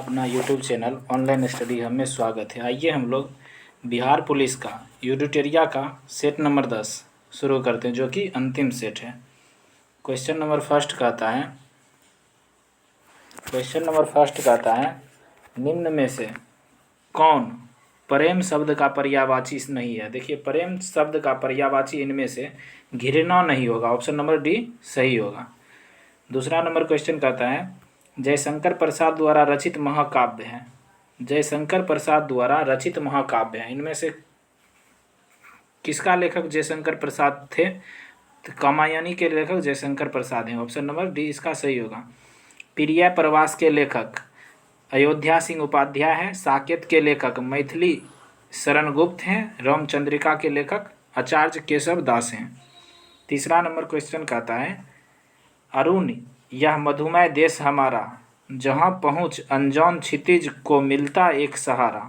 अपना YouTube channel online study hub में स्वागत है। आइए हम लोग बिहार पुलिस का यूडिटेरिया का सेट नंबर 10 शुरू करते हैं, जो कि अंतिम सेट है। क्वेश्चन नंबर फर्स्ट कहता है निम्न में से कौन प्रेम शब्द का पर्यायवाची नहीं है। देखिए, प्रेम शब्द का पर्यायवाची इनमें से घृणा नहीं होगा। ऑप्शन नंबर डी सही होगा। दूसरा नंबर क्वेश्चन कहता है जयशंकर प्रसाद द्वारा रचित महाकाव्य है। जयशंकर प्रसाद द्वारा रचित महाकाव्य है, इनमें से किसका लेखक जयशंकर प्रसाद थे? तो कामायनी के लेखक जयशंकर प्रसाद हैं। ऑप्शन नंबर डी इसका सही होगा। प्रिय प्रवास के लेखक अयोध्या सिंह उपाध्याय हैं। साकेत के लेखक मैथिली शरण गुप्त हैं। रामचंद्रिका के लेखक आचार्य केशव दास हैं। तीसरा नंबर क्वेश्चन कहता है अरुण यह मधुमय देश हमारा, जहाँ पहुँच अनजान क्षितिज को मिलता एक सहारा।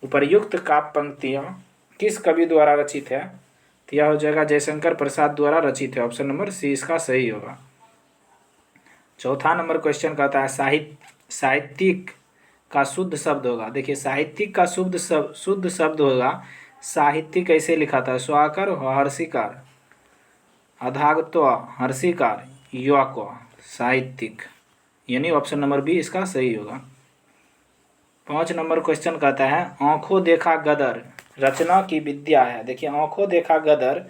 उपर्युक्त काव्य पंक्तियाँ किस कवि द्वारा रचित है? तो यह हो जाएगा जयशंकर प्रसाद द्वारा रचित है। ऑप्शन नंबर सी इसका सही होगा। चौथा नंबर क्वेश्चन कहता है साहित्यिक का शुद्ध शब्द होगा। देखिए, साहित्यिक का शुद्ध शब्द होगा साहित्यिक कैसे लिखा था? स्वाकर हर्षिकार अधागत्व हर्षिकार युवाक साहित्यिक, यानी ऑप्शन नंबर बी इसका सही होगा। 5 नंबर क्वेश्चन कहता है आँखों देखा गदर रचना की विद्या है। देखिए, आँखों देखा गदर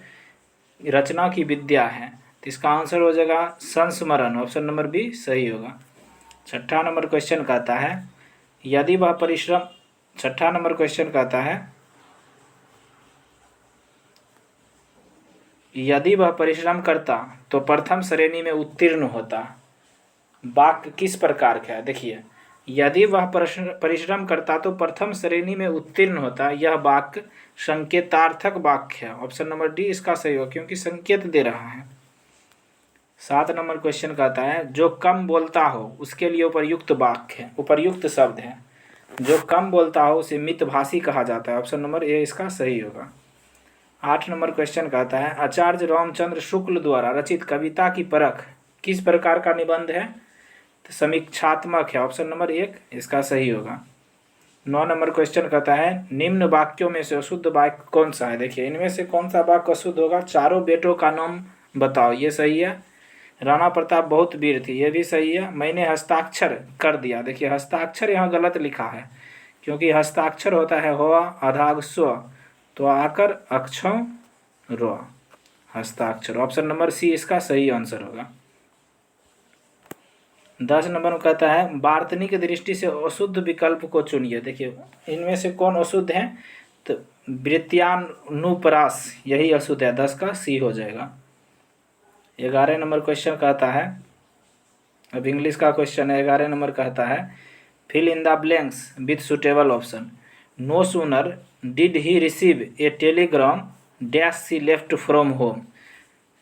रचना की विद्या है, तो इसका आंसर हो जाएगा संस्मरण। ऑप्शन नंबर बी सही होगा। छठा नंबर क्वेश्चन कहता है यदि वह परिश्रम छठा नंबर क्वेश्चन कहता है यदि वह परिश्रम करता तो प्रथम श्रेणी में उत्तीर्ण होता। वाक्य किस प्रकार का है? देखिए, यदि वह परिश्रम करता तो प्रथम श्रेणी में उत्तीर्ण होता, यह वाक्य संकेतार्थक वाक्य है। ऑप्शन नंबर डी इसका सही होगा, क्योंकि संकेत दे रहा है। 7 नंबर क्वेश्चन कहता है जो कम बोलता हो उसके लिए उपर्युक्त वाक्य है, उपर्युक्त शब्द है। जो कम बोलता हो उसे मितभाषी कहा जाता है। ऑप्शन नंबर ए इसका सही होगा। 8 नंबर क्वेश्चन कहता है आचार्य रामचंद्र शुक्ल द्वारा रचित कविता की परख किस प्रकार का निबंध है? तो समीक्षात्मक है। ऑप्शन नंबर 1 इसका सही होगा। 9 नंबर क्वेश्चन कहता है निम्न वाक्यों में से अशुद्ध वाक्य कौन सा है? देखिए, इनमें से कौन सा वाक्य अशुद्ध होगा? चारों बेटों का नाम बताओ, ये सही है। राणा प्रताप बहुत वीर थी, ये भी सही है। मैंने हस्ताक्षर कर दिया। देखिए, हस्ताक्षर यहाँ गलत लिखा है, क्योंकि हस्ताक्षर होता है हो आधाग स्व, तो आकर अक्षम रो हस्ताक्षर। ऑप्शन नंबर सी इसका सही आंसर होगा। 10 नंबर में कहता है वार्तनी की दृष्टि से अशुद्ध विकल्प को चुनिए। देखिए, इनमें से कौन अशुद्ध है? तो वृत्यानुप्रास यही अशुद्ध है, 10 का सी हो जाएगा। 11 नंबर क्वेश्चन कहता है, अब इंग्लिश का क्वेश्चन है। 11 नंबर कहता है fill in the blanks with suitable option. No sooner did he receive a telegram dash she left from home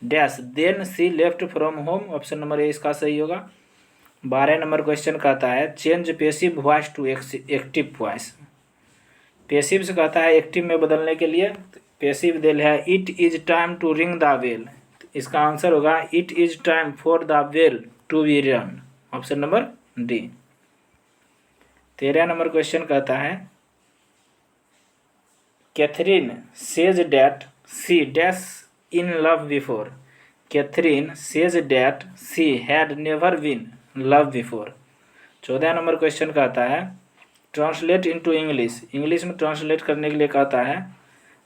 dash then she left from home. Option number A इसका सही होगा। 12 number question कहता है change passive voice to active voice. Passive से कहता है active में बदलने के लिए। पेसिव दिल है it is time to ring the bell, इसका आंसर होगा it is time for the bell to be run. Option number D. 13 number question कहता है Catherine says that she dash in love before. Catherine says that she had never been love before. 14 number question कहता है translate into English. English में translate करने के लिए कहता है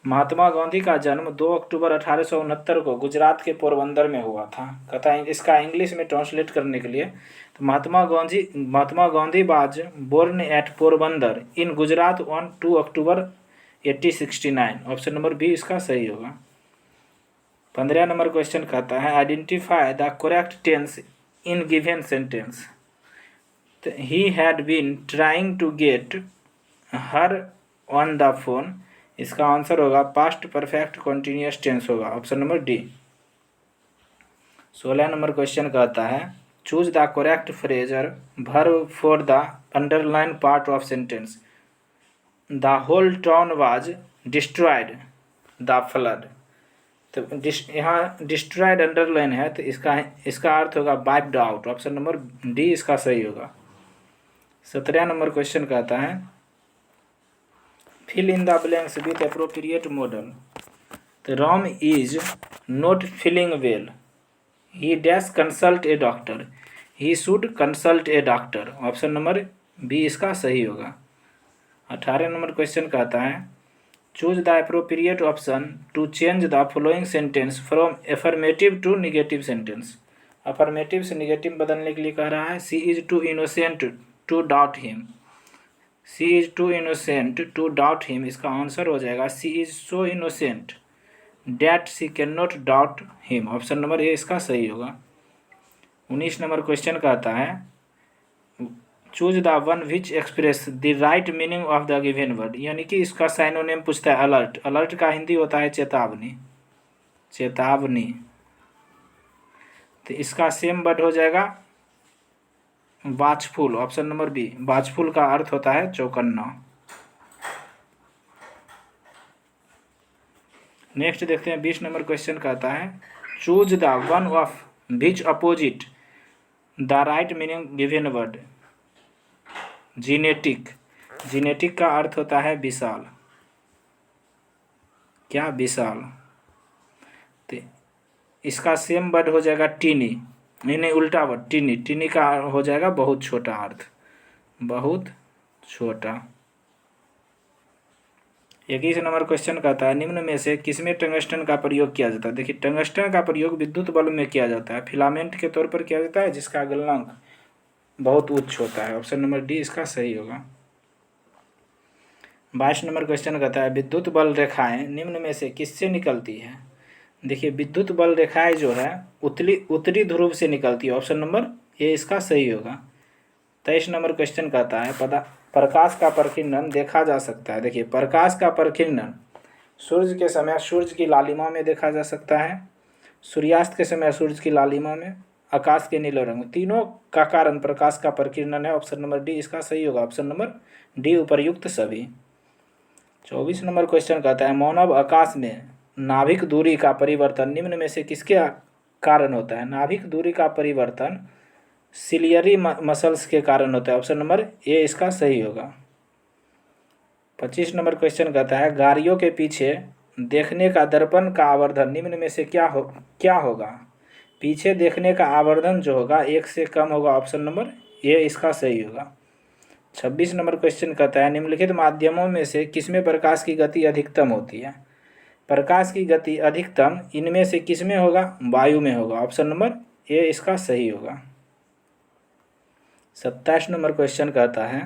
महात्मा गांधी का जन्म 2 अक्टूबर 1869 को गुजरात के पोरबंदर में हुआ था। कहता है इसका इंग्लिश में ट्रांसलेट करने के लिए तो Mahatma Gandhi was born at Porbandar in Gujarat on 2 October 1869। Option number B इसका सही होगा। 15 नंबर क्वेश्चन कहता है identify the correct tense in given sentence. He had been trying to get her on the phone, इसका आंसर होगा पास्ट परफेक्ट कंटिन्यूअस टेंस होगा। Option number D. 16 number question कहता है choose the correct phrasal verb for the underline part of sentence. The whole town was destroyed the flood. तो यहाँ destroyed underline है, तो इसका अर्थ होगा wiped out. Option number D इसका सही होगा। 17 नंबर क्वेश्चन कहता है fill in the blanks with appropriate modal. तो Ram is not feeling well, he dash consult a doctor, he should consult a doctor. Option number B इसका सही होगा। 18 number question कहता है choose the appropriate option to change the following sentence from affirmative to negative sentence. Affirmative से negative बदलने के लिए कह रहा है she is too innocent to doubt him, she is too innocent to doubt him, इसका आंसर हो जाएगा she is so innocent that she can not doubt him. Option number A इसका सही होगा। 19 नंबर क्वेश्चन कहता है choose the one which express the right meaning of the given word, यानी कि इसका साइनोनिम पूछता है अलर्ट। अलर्ट का हिंदी होता है चेतावनी, चेतावनी। तो इसका सेम वर्ड हो जाएगा watchful. Option number B, watchful का अर्थ होता है चौकन्ना। नेक्स्ट देखते हैं 20 नंबर क्वेश्चन कहता है choose the one of which opposite the right meaning given word. Genetic, genetic का अर्थ होता है विशाल, क्या विशाल। तो इसका सेम वर्ड हो जाएगा टीनी, नहीं उल्टा वर्ड टीनी, टीनी का हो जाएगा बहुत छोटा अर्थ, बहुत छोटा। 21 नंबर क्वेश्चन कहता है निम्न में से किसमें टंगस्टन का प्रयोग किया जाता है। देखिए टंगस्टन का प्रयोग विद्युत बल्ब में किया जाता है, फिलामेंट के तौर पर किया जाता है जिसका गलनांक बहुत उच्च होता है। ऑप्शन नंबर डी इसका सही होगा। 22 नंबर क्वेश्चन कहता है विद्युत बल रेखाएं निम्न में से किससे निकलती है। देखिए विद्युत बल रेखाएं जो है उत्तरी ध्रुव से निकलती है। ऑप्शन नंबर ए इसका सही होगा। 23 नंबर क्वेश्चन कहता है प्रकाश का परिकिरण देखा जा सकता है। देखिए प्रकाश का परिकिरण सूर्य के समय सूर्य की लालिमा में देखा जा सकता है, सूर्यास्त के समय सूर्य की लालिमा में, आकाश के नीले रंग में, तीनों का कारण प्रकाश का परिकिरण है। ऑप्शन नंबर डी इसका सही होगा। ऑप्शन नंबर डी उपर्युक्त सभी। 24 नंबर क्वेश्चन कहता है मानव आकाश में नाभिक दूरी का परिवर्तन निम्न में से किसके कारण होता है। नाभिक दूरी का परिवर्तन सिलियरी मसल्स के कारण होता है। ऑप्शन नंबर ए इसका सही होगा। 25 नंबर क्वेश्चन कहता है गाड़ियों के पीछे देखने का दर्पण का आवर्धन निम्न में से क्या होगा। पीछे देखने का आवर्धन जो होगा 1 से कम होगा। ऑप्शन नंबर ए इसका सही होगा। 26 नंबर क्वेश्चन कहता है निम्नलिखित माध्यमों में से किसमें प्रकाश की गति अधिकतम होती है। प्रकाश की गति अधिकतम इनमें से किसमें होगा, वायु में होगा। ऑप्शन नंबर ए इसका सही होगा। 27 नंबर क्वेश्चन कहता है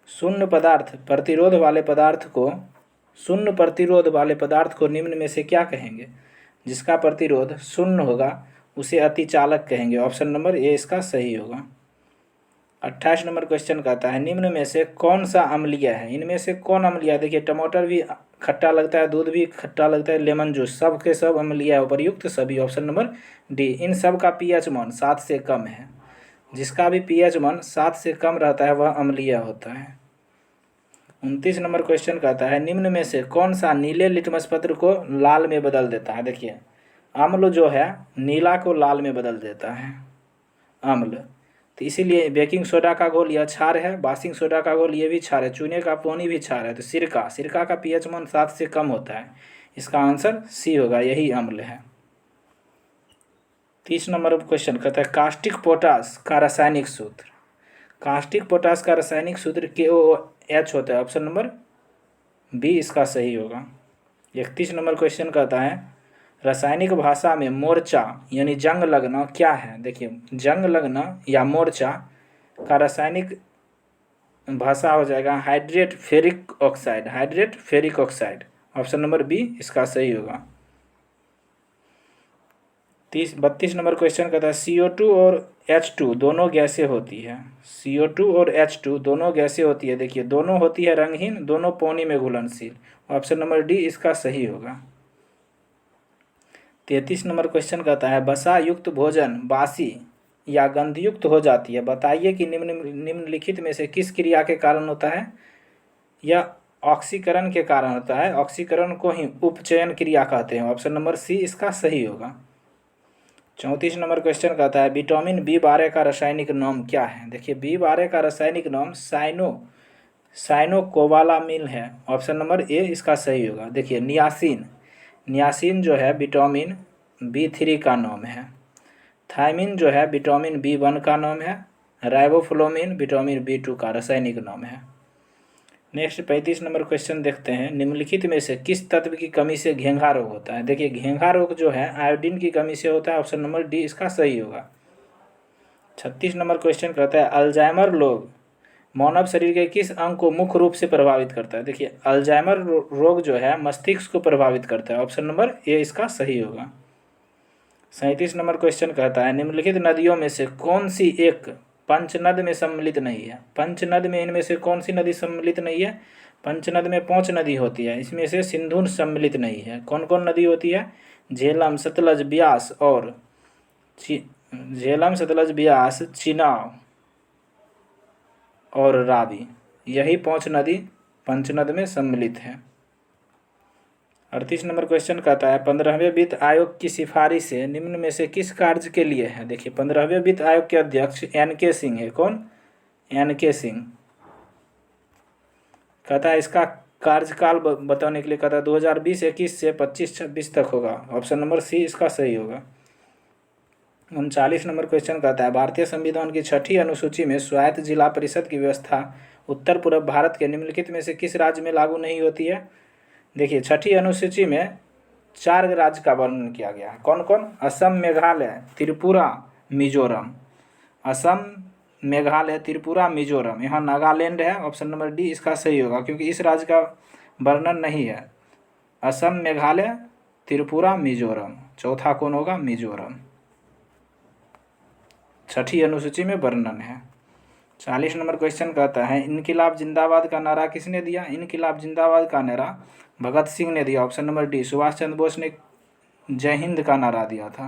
शून्य प्रतिरोध वाले पदार्थ को निम्न में से क्या कहेंगे। जिसका प्रतिरोध शून्य होगा उसे अतिचालक कहेंगे। ऑप्शन नंबर ए इसका सही होगा। 28 नंबर क्वेश्चन कहता है निम्न में से कौन सा अम्लीय है। इनमें से कौन अम्लीय है। देखिए टमाटर भी खट्टा लगता है, दूध भी खट्टा लगता है, लेमन जूस, सब के सब अम्लीय है, उपर्युक्त सभी। Option number D. इन सब का पीएच मान 7 से कम है। जिसका भी पीएच मान 7 से कम रहता है वह अम्लीय होता है। 29 नंबर क्वेश्चन कहता है निम्न में से कौन सा नीले लिटमस पत्र को लाल में बदल देता है। देखिए अम्ल जो है नीला को लाल में बदल देता है, अम्ल। तो इसीलिए बेकिंग सोडा का घोल यह क्षार है, बासिंग सोडा का घोल ये भी क्षार है, चूने का पानी भी क्षार है। तो सिरका का पीएच मान 7 से कम होता है। इसका आंसर सी होगा, यही अम्ल है। 30 नंबर क्वेश्चन कहता है कास्टिक पोटास का रासायनिक सूत्र। कास्टिक पोटास का रासायनिक सूत्र KOH होता है। ऑप्शन नंबर बी इसका सही होगा। 31 नंबर क्वेश्चन कहता है रासायनिक भाषा में मोर्चा यानी जंग लगना क्या है। देखिए जंग लगना या मोर्चा का रासायनिक भाषा हो जाएगा hydrate ferric oxide, hydrate ferric oxide. Option number B इसका सही होगा। 32 नंबर क्वेश्चन कहता है CO2 और H2 दोनों गैसें होती है। CO2 और H2 दोनों गैसें होती है। देखिए दोनों होती है रंगहीन, दोनों पानी में घुलनशील। ऑप्शन नंबर डी इसका सही होगा। 33 नंबर क्वेश्चन कहता है वसा युक्त भोजन बासी या गंधयुक्त हो जाती है। बताइए कि निम्नलिखित में से किस क्रिया के कारण होता है। यह ऑक्सीकरण के कारण होता है। ऑक्सीकरण को ही उपचयन क्रिया कहते हैं। ऑप्शन नंबर सी इसका सही होगा। 34 नंबर क्वेश्चन कहता है विटामिन B12 का रासायनिक नाम क्या है। देखिए B12 का रासायनिक नाम साइनोकोबालामिन है। ऑप्शन नंबर ए इसका सही होगा। देखिए नियासिन जो है विटामिन B3 का नाम है। थायमिन जो है विटामिन B1 का नाम है। राइबोफ्लोविन विटामिन B2 का रासायनिक नाम है। नेक्स्ट 35 नंबर क्वेश्चन देखते हैं निम्नलिखित में से किस तत्व की कमी से घेंघा रोग होता है। देखिए घेंघा रोग जो है आयोडीन की कमी से होता है। ऑप्शन नंबर डी इसका सही होगा। 36 नंबर क्वेश्चन कहता है अल्जाइमर रोग मानव शरीर के किस अंग को मुख्य रूप से प्रभावित करता है। देखिए अल्जाइमर रोग जो है मस्तिष्क को प्रभावित करता है। ऑप्शन नंबर ए इसका सही होगा। 37 नंबर क्वेश्चन कहता है निम्नलिखित नदियों में से कौन सी एक पंचनद में सम्मिलित नहीं है। पंचनद में इनमें से कौन सी नदी सम्मिलित नहीं है। पंचनद में 5 नदी होती है, इसमें से सिंधु सम्मिलित नहीं है। कौन कौन नदी होती है। झेलम सतलज ब्यास और चिनाब और रावी, यही 5 नदी पंचनद में सम्मिलित है। 38 नंबर क्वेश्चन कहता है 15वें वित्त आयोग की सिफारिश से निम्न में से किस कार्य के लिए है। देखिए 15वें वित्त आयोग के अध्यक्ष NK सिंह है। कौन। NK सिंह। कहता है इसका कार्यकाल बताने के लिए कहता है 2020-21 से 25-26 तक होगा। ऑप्शन नंबर सी इसका सही होगा। 39 नंबर क्वेश्चन कहता है भारतीय संविधान की 6ठी अनुसूची में स्वायत्त जिला परिषद की व्यवस्था उत्तर पूर्व भारत के निम्नलिखित में से किस राज्य में लागू नहीं होती है। देखिए 6ठी अनुसूची में 4 राज्य का वर्णन किया गया है। कौन कौन। असम, मेघालय, त्रिपुरा, मिजोरम। असम, मेघालय, त्रिपुरा, मिजोरम। यहाँ नागालैंड है। ऑप्शन नंबर डी इसका सही होगा क्योंकि इस राज्य का वर्णन नहीं है। असम, मेघालय, त्रिपुरा, मिजोरम। चौथा कौन होगा। मिजोरम। 6ठी अनुसूची में वर्णन है। 40 नंबर क्वेश्चन कहता है इनकिलाब जिंदाबाद का नारा किसने दिया। इनकिलाब जिंदाबाद का नारा भगत सिंह ने दिया। Option number D. Subhash Chandra Bose ने जय हिंद का नारा दिया था।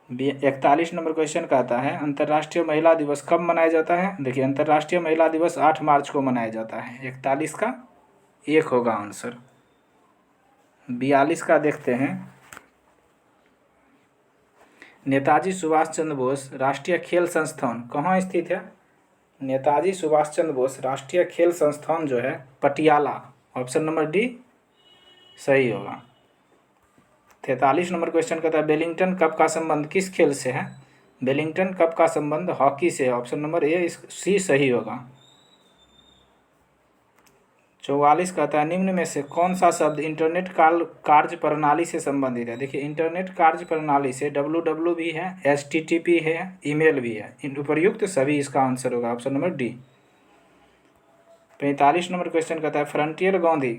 41 नंबर क्वेश्चन कहता है अंतर्राष्ट्रीय महिला दिवस कब मनाया जाता है। देखिए अंतर्राष्ट्रीय महिला दिवस 8 मार्च को मनाया जाता है। 41 का 1 होगा आंसर। 42 का देखते हैं नेताजी सुभाष चंद्र बोस राष्ट्रीय खेल संस्थान कहाँ स्थित है। नेताजी सुभाष चंद्र बोस राष्ट्रीय खेल संस्थान जो है पटियाला। ऑप्शन नंबर डी सही होगा। 43 नंबर क्वेश्चन कहता है वेलिंगटन कप का संबंध किस खेल से है। वेलिंगटन कप का संबंध हॉकी से है। ऑप्शन नंबर ए सी सही होगा। 44 कहता है निम्न में से कौन सा शब्द इंटरनेट कार्य प्रणाली से संबंधित है। देखिए इंटरनेट कार्य प्रणाली से www भी है, HTTP है, ईमेल भी है। इन उपयुक्त सभी इसका आंसर होगा। Option number D. 45 number question कहता है फ्रंटियर गांधी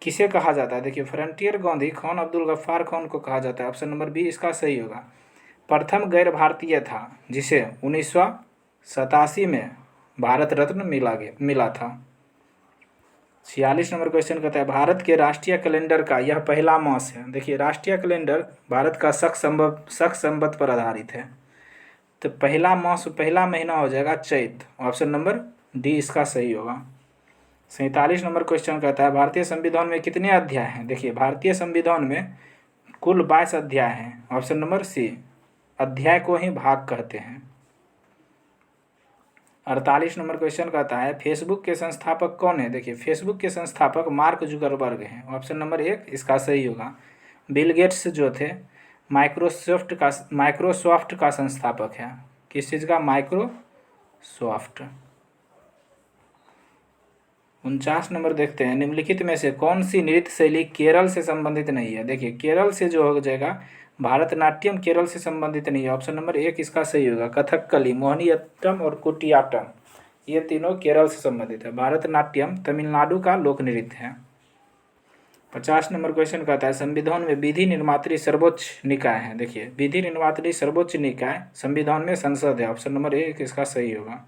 किसे कहा जाता है। देखिए फ्रंटियर गांधी खान अब्दुल गफ्फार खान को कहा जाता है। ऑप्शन नंबर बी इसका सही होगा। प्रथम गैर भारतीय था जिसे 1987 में भारत रत्न मिला था। 46 नंबर क्वेश्चन कहता है भारत के राष्ट्रीय कैलेंडर का यह पहला मास है। देखिए राष्ट्रीय कैलेंडर भारत का शक संवत पर आधारित है, तो पहला मास पहला महीना हो जाएगा चैत। ऑप्शन नंबर डी इसका सही होगा। 47 नंबर क्वेश्चन कहता है भारतीय संविधान में कितने अध्याय हैं। देखिए भारतीय संविधान में कुल 22 अध्याय हैं। Option number C. अध्याय को ही भाग कहते हैं। 48 नंबर क्वेश्चन कहता है फेसबुक के संस्थापक कौन है। देखिए फेसबुक के संस्थापक मार्क जुकरबर्ग हैं। ऑप्शन नंबर 1 इसका सही होगा। बिल गेट्स जो थे माइक्रोसॉफ्ट का संस्थापक है। किस चीज़ का। माइक्रोसॉफ्ट। 49 नंबर देखते हैं निम्नलिखित में से कौन सी नृत्य शैली केरल से संबंधित नहीं है। देखिए केरल से जो हो जाएगा भारतनाट्यम केरल से संबंधित नहीं है। ऑप्शन नंबर 1 इसका सही होगा। कथकली, मोहिनीअट्टम और कुटियाट्टम ये तीनों केरल से संबंधित है। भारतनाट्यम तमिलनाडु का लोक नृत्य है। 50 नंबर क्वेश्चन कहता है संविधान में विधि निर्मात्री सर्वोच्च निकाय है। देखिए विधि निर्मात्री सर्वोच्च निकाय संविधान में संसद है। ऑप्शन नंबर 1 इसका सही होगा।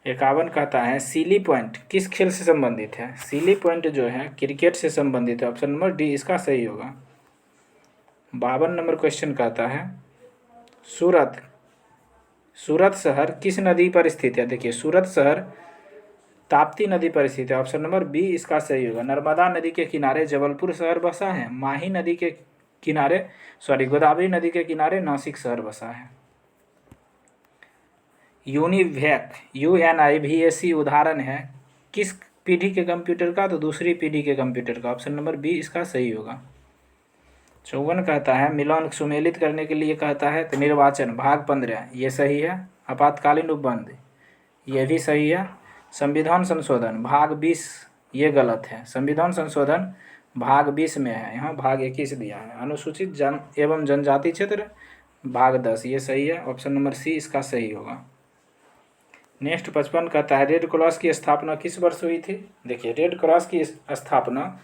51 कहता है सीली पॉइंट किस खेल से संबंधित है। सीली पॉइंट जो है क्रिकेट से संबंधित है। ऑप्शन नंबर डी इसका सही होगा। 52 नंबर क्वेश्चन कहता है सूरत शहर किस नदी पर स्थित है। देखिए सूरत शहर ताप्ती नदी पर स्थित है। ऑप्शन नंबर बी इसका सही होगा। नर्मदा नदी के किनारे जबलपुर शहर बसा है। माही नदी के किनारे गोदावरी नदी के किनारे नासिक शहर बसा है। यूनिवैक UNIVAC उदाहरण है किस पीढ़ी के कंप्यूटर का? तो दूसरी पीढ़ी के कंप्यूटर का। ऑप्शन नंबर बी इसका सही होगा। 54 कहता है मिलान सुमेलित करने के लिए कहता है तो निर्वाचन भाग 15 ये सही है। आपातकालीन उपबंध ये भी सही है। संविधान संशोधन भाग 20 ये गलत है। संविधान संशोधन भाग 20 में है, यहाँ भाग 21 दिया है। अनुसूचित जन एवं जनजाति क्षेत्र भाग 10 ये सही है। ऑप्शन नंबर सी इसका सही होगा। नेक्स्ट 55 कहता है रेड क्रॉस की स्थापना किस वर्ष हुई थी? देखिए रेड क्रॉस की स्थापना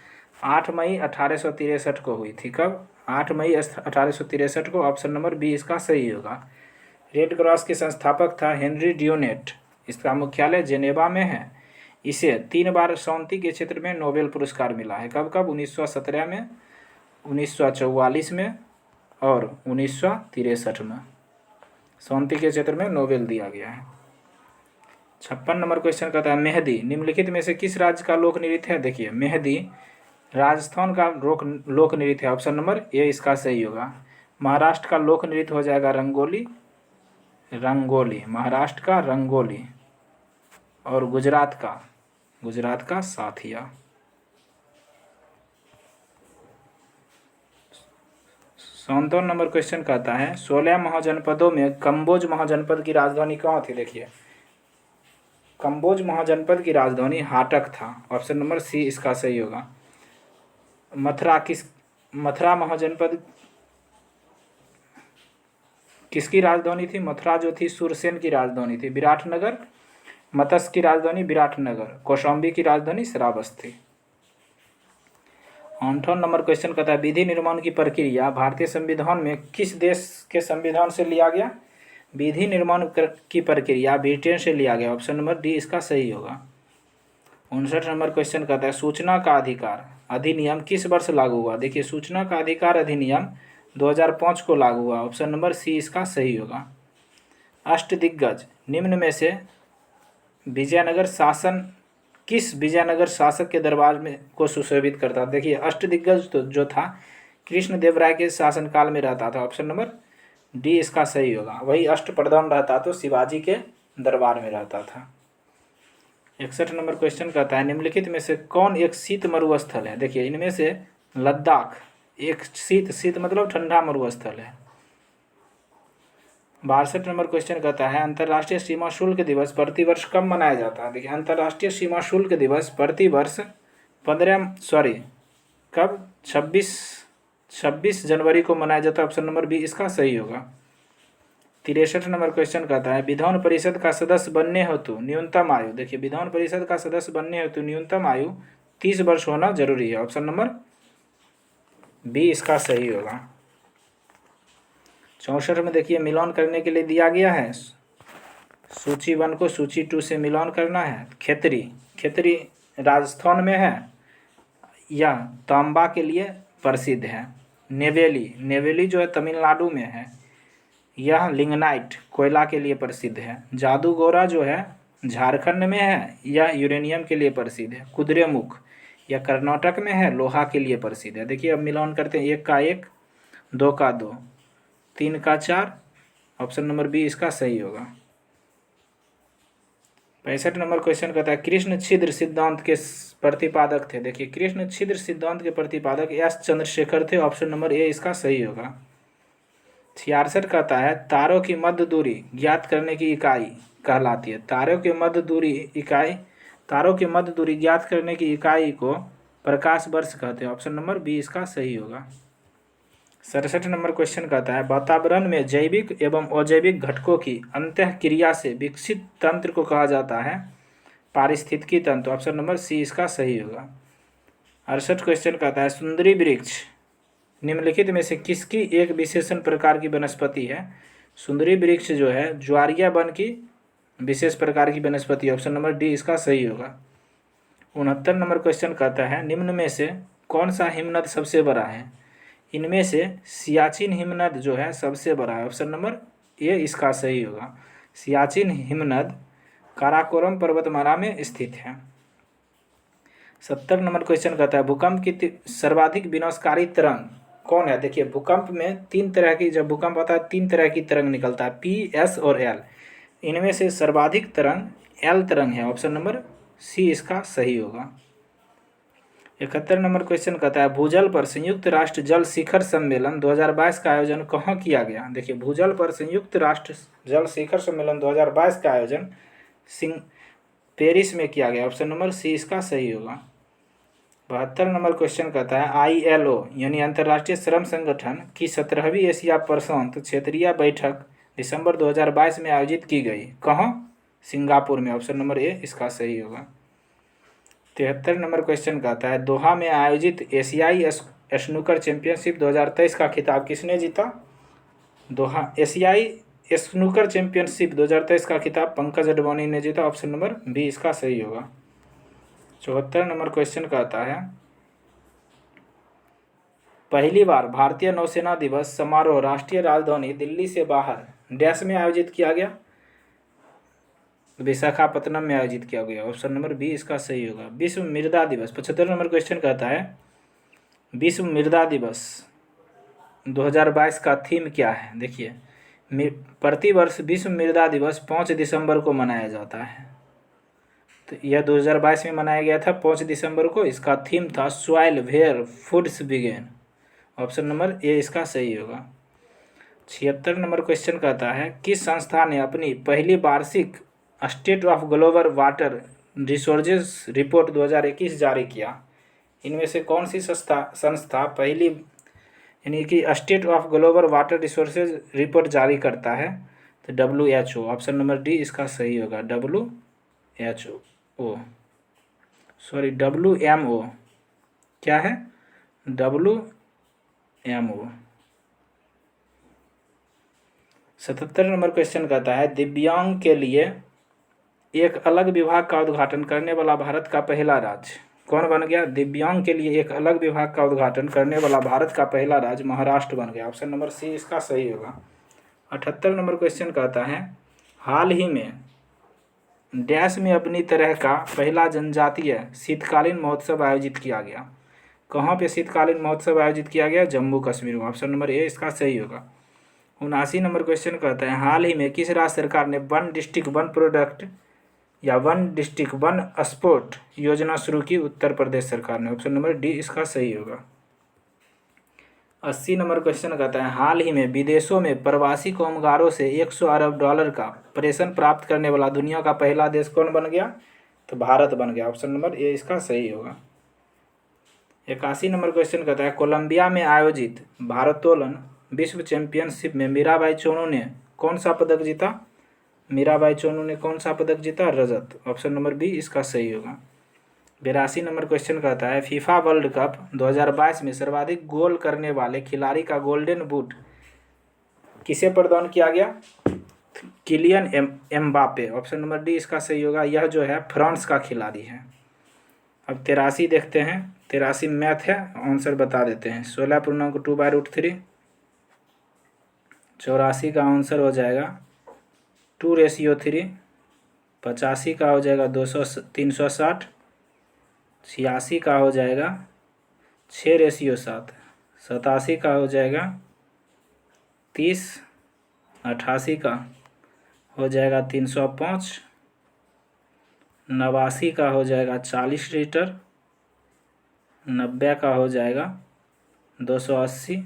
8 मई 1863 को हुई थी। कब? 8 मई 1863 को। ऑप्शन नंबर बी इसका सही होगा। रेड क्रॉस के संस्थापक था हेनरी ड्यूनेट। इसका मुख्यालय जेनेवा में है। इसे 3 बार शांति के क्षेत्र में नोबेल पुरस्कार मिला है। कब कब? 1917 में, 1944 में और 1963 में शांति के क्षेत्र में नोबेल दिया गया है। 56 नंबर क्वेश्चन कहता है मेहंदी निम्नलिखित में से किस राज्य का लोक नृत्य है? देखिए मेहंदी राजस्थान का लोक नृत्य है। ऑप्शन नंबर ए इसका सही होगा। महाराष्ट्र का लोक नृत्य हो जाएगा रंगोली, महाराष्ट्र का रंगोली। और गुजरात का साथिया। 57 नंबर क्वेश्चन कहता है 16 महाजनपदों में कंबोज महाजनपद की राजधानी कहाँ थी? देखिए कंबोज महाजनपद की राजधानी हाटक था। ऑप्शन नंबर सी इसका सही होगा। मथुरा महाजनपद किसकी राजधानी थी? मथुरा जो थी सुरसेन की राजधानी थी। विराटनगर मत्स्य की राजधानी विराटनगर। कौशाम्बी की राजधानी श्रावस्ती। 58 नंबर क्वेश्चन कहता है विधि निर्माण की प्रक्रिया भारतीय संविधान में किस देश के संविधान से लिया गया? विधि निर्माण की प्रक्रिया ब्रिटेन से लिया गया। ऑप्शन नंबर डी इसका सही होगा। 59 नंबर क्वेश्चन कहता है सूचना का अधिकार अधिनियम किस वर्ष लागू हुआ? देखिए सूचना का अधिकार अधिनियम 2005 को लागू हुआ। ऑप्शन नंबर सी इसका सही होगा। अष्टदिग्गज निम्न में से विजयनगर शासन किस विजयनगर शासक के दरबार में को सुशोभित करता? देखिए अष्टदिग्गज तो जो था कृष्णदेवराय के शासनकाल में रहता था। ऑप्शन नंबर डी इसका सही होगा। वही अष्टप्रधान रहता तो शिवाजी के दरबार में रहता था। 61 नंबर क्वेश्चन कहता है निम्नलिखित में से कौन एक शीत मरुस्थल है? देखिए इनमें से लद्दाख एक शीत मतलब ठंडा मरुस्थल है। 62 नंबर क्वेश्चन कहता है अंतर्राष्ट्रीय सीमा शुल्क दिवस प्रतिवर्ष कब मनाया जाता है? देखिए अंतर्राष्ट्रीय सीमा शुल्क दिवस प्रतिवर्ष कब 26 जनवरी को मनाया जाता है। ऑप्शन नंबर बी इसका सही होगा। 63 नंबर क्वेश्चन कहता है विधान परिषद का सदस्य बनने हेतु न्यूनतम आयु। देखिए विधान परिषद का सदस्य बनने हेतु न्यूनतम आयु 30 वर्ष होना जरूरी है। ऑप्शन नंबर बी इसका सही होगा। 64 में देखिए मिलान करने के लिए दिया गया है सूची 1 को सूची 2 से मिलान करना है। खेतरी राजस्थान में है या तांबा के लिए प्रसिद्ध है। नेवेली जो है तमिलनाडु में है। यह लिग्नाइट कोयला के लिए प्रसिद्ध है। जादूगोरा जो है झारखंड में है, यह यूरेनियम के लिए प्रसिद्ध है। कुद्रेमुख यह कर्नाटक में है, लोहा के लिए प्रसिद्ध है। देखिए अब मिलान करते हैं 1 का 1, 2 का 2, 3 का 4। ऑप्शन नंबर बी इसका सही होगा। 65 नंबर क्वेश्चन कहता है कृष्ण छिद्र सिद्धांत के प्रतिपादक थे। देखिए कृष्ण छिद्र सिद्धांत के प्रतिपादक एस चंद्रशेखर थे। ऑप्शन नंबर ए इसका सही होगा। 66 कहता है तारों की मध्य दूरी ज्ञात करने की इकाई कहलाती है। तारों की मध्य दूरी ज्ञात करने की इकाई को प्रकाश वर्ष कहते हैं। ऑप्शन नंबर बी इसका सही होगा। 67 नंबर क्वेश्चन कहता है वातावरण में जैविक एवं अजैविक घटकों की अंतःक्रिया से विकसित तंत्र को कहा जाता है पारिस्थितिकी तंत्र। ऑप्शन नंबर सी इसका सही होगा। 68 क्वेश्चन कहता है सुंदरी वृक्ष निम्नलिखित में से किसकी एक विशेषण प्रकार की वनस्पति है? सुंदरी वृक्ष जो है ज्वारिया वन की विशेष प्रकार की वनस्पति। ऑप्शन नंबर डी इसका सही होगा। 69 नंबर क्वेश्चन कहता है निम्न में से कौन सा हिमनद सबसे बड़ा है? इनमें से सियाचिन हिमनद जो है सबसे बड़ा है। ऑप्शन नंबर ए इसका सही होगा। सियाचिन हिमनद काराकोरम पर्वतमाला में स्थित है। 70 नंबर क्वेश्चन कहता है भूकंप की सर्वाधिक विनाशकारी तरंग कौन है? देखिए भूकंप में तीन तरह की, जब भूकंप आता है तीन तरह की तरंग निकलता है, पी, एस और एल। इनमें से सर्वाधिक तरंग एल तरंग है। ऑप्शन नंबर सी इसका सही होगा। 71 नंबर क्वेश्चन कहता है भूजल पर संयुक्त राष्ट्र जल शिखर सम्मेलन 2022 का आयोजन कहाँ किया गया? देखिए भूजल पर संयुक्त राष्ट्र जल शिखर सम्मेलन 2022 का आयोजन पेरिस में किया गया। ऑप्शन नंबर सी इसका सही होगा। 72 नंबर क्वेश्चन कहता है ILO यानी अंतर्राष्ट्रीय श्रम संगठन की 17वीं एशिया प्रशांत क्षेत्रीय बैठक दिसंबर 2022 में आयोजित की गई। कहाँ? सिंगापुर में। ऑप्शन नंबर ए इसका सही होगा। 73 नंबर क्वेश्चन कहता है दोहा में आयोजित एशियाई स्नूकर चैंपियनशिप 2023 का खिताब किसने जीता? दोहा एशियाई स्नूकर चैंपियनशिप 2023 का खिताब पंकज अडवाणी ने जीता। ऑप्शन नंबर बी इसका सही होगा। 74 नंबर क्वेश्चन कहता है पहली बार भारतीय नौसेना दिवस समारोह राष्ट्रीय राजधानी दिल्ली से बाहर डैश में आयोजित किया गया? विशाखापत्तनम में आयोजित किया गया। ऑप्शन नंबर बी इसका सही होगा। विश्व मृदा दिवस 75 नंबर क्वेश्चन कहता है विश्व मृदा दिवस 2022 का थीम क्या है? देखिए प्रतिवर्ष विश्व मृदा दिवस 5 दिसंबर को मनाया जाता है, तो यह 2022 में मनाया गया था 5 दिसंबर को। इसका थीम था soil where foods begin. Option number A इसका सही होगा। 76 नंबर क्वेश्चन कहता है किस संस्था ने अपनी पहली वार्षिक state of global water resources report 2021 जारी किया? इनमें से कौन सी संस्था पहली यानी कि state of global water resources report जारी करता है? तो WHO। ऑप्शन नंबर डी इसका सही होगा। WMO क्या है? WMO। 77 नंबर क्वेश्चन कहता है दिव्यांग के लिए एक अलग विभाग का उद्घाटन करने वाला भारत का पहला राज्य कौन बन गया? दिव्यांग के लिए एक अलग विभाग का उद्घाटन करने वाला भारत का पहला राज्य महाराष्ट्र बन गया। ऑप्शन नंबर सी इसका सही होगा। 78 नंबर क्वेश्चन कहता है हाल ही में डैश में अपनी तरह का पहला जनजातीय शीतकालीन महोत्सव आयोजित किया गया। कहाँ पे शीतकालीन महोत्सव आयोजित किया गया? जम्मू कश्मीर में। ऑप्शन नंबर ए इसका सही होगा। 79 नंबर क्वेश्चन कहता है हाल ही में किस राज्य सरकार ने वन डिस्ट्रिक्ट वन प्रोडक्ट या वन डिस्ट्रिक्ट वन स्पोर्ट योजना शुरू की? उत्तर प्रदेश सरकार ने। ऑप्शन नंबर डी इसका सही होगा। 80 नंबर क्वेश्चन कहता है हाल ही में विदेशों में प्रवासी कामगारों से 100 अरब डॉलर का प्रेषण प्राप्त करने वाला दुनिया का पहला देश कौन बन गया? तो भारत बन गया। ऑप्शन नंबर ए इसका सही होगा। 81 नंबर क्वेश्चन कहता है कोलंबिया में आयोजित भारोत्तोलन विश्व चैंपियनशिप में मीराबाई चानू ने कौन सा पदक जीता? मीराबाई चानू ने कौन सा पदक जीता? रजत। ऑप्शन नंबर बी इसका सही होगा। 82 नंबर क्वेश्चन कहता है फीफा वर्ल्ड कप 2022 में सर्वाधिक गोल करने वाले खिलाड़ी का गोल्डन बूट किसे प्रदान किया गया? Kylian Mbappe. Option number D इसका सही होगा। यह जो है फ्रांस का खिलाड़ी है। अब 83 देखते हैं। 83 मैथ है, आंसर बता देते हैं। 16.2/√3। 84 का आंसर हो जाएगा 2:3। 85 का हो जाएगा 360। 86 का हो जाएगा 6:7। 87 का हो जाएगा 30। 88 का हो जाएगा 305। 89 का हो जाएगा 40 लीटर। 90 का हो जाएगा 280।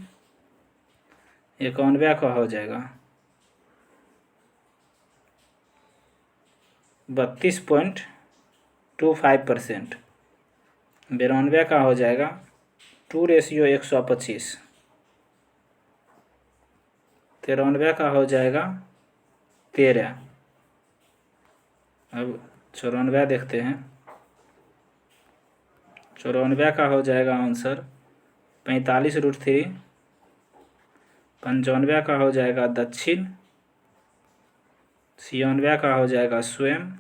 91 का हो जाएगा 32.25%। 92 का हो जाएगा 2:125। 93 का हो जाएगा 13। अब 94 देखते हैं। 94 का हो जाएगा आंसर 45√3। 95 का हो जाएगा दक्षिण। 96 का हो जाएगा स्वयं।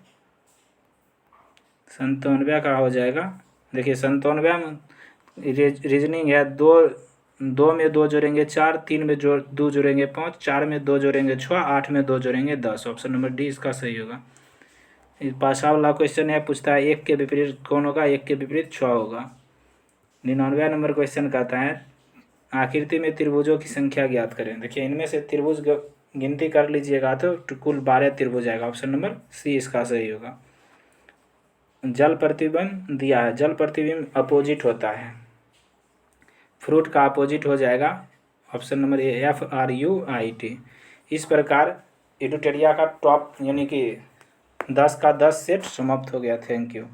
97 का हो जाएगा, देखिए 97 में रीजनिंग है, दो में 2 जोड़ेंगे 4, 3 में 2 जोड़ेंगे 5, 4 में 2 जोड़ेंगे 6, 8 में 2 जोड़ेंगे 10। ऑप्शन नंबर डी इसका सही होगा। पाँचवा वाला क्वेश्चन है, पूछता है 1 के विपरीत कौन होगा? 1 के विपरीत 6 होगा। 99 नंबर क्वेश्चन कहता है आकृति में त्रिभुजों की संख्या ज्ञात करें। देखिए इनमें से त्रिभुज गिनती कर लीजिएगा तो कुल 12 त्रिभुज आएगा। ऑप्शन नंबर सी इसका सही होगा। जल प्रतिबिंब दिया है, जल प्रतिबिंब अपोजिट होता है, फ्रूट का अपोजिट हो जाएगा। ऑप्शन नंबर ए FRUIT। इस प्रकार एडुटेरिया का टॉप यानी कि 10 का 10 सेट समाप्त हो गया। Thank you.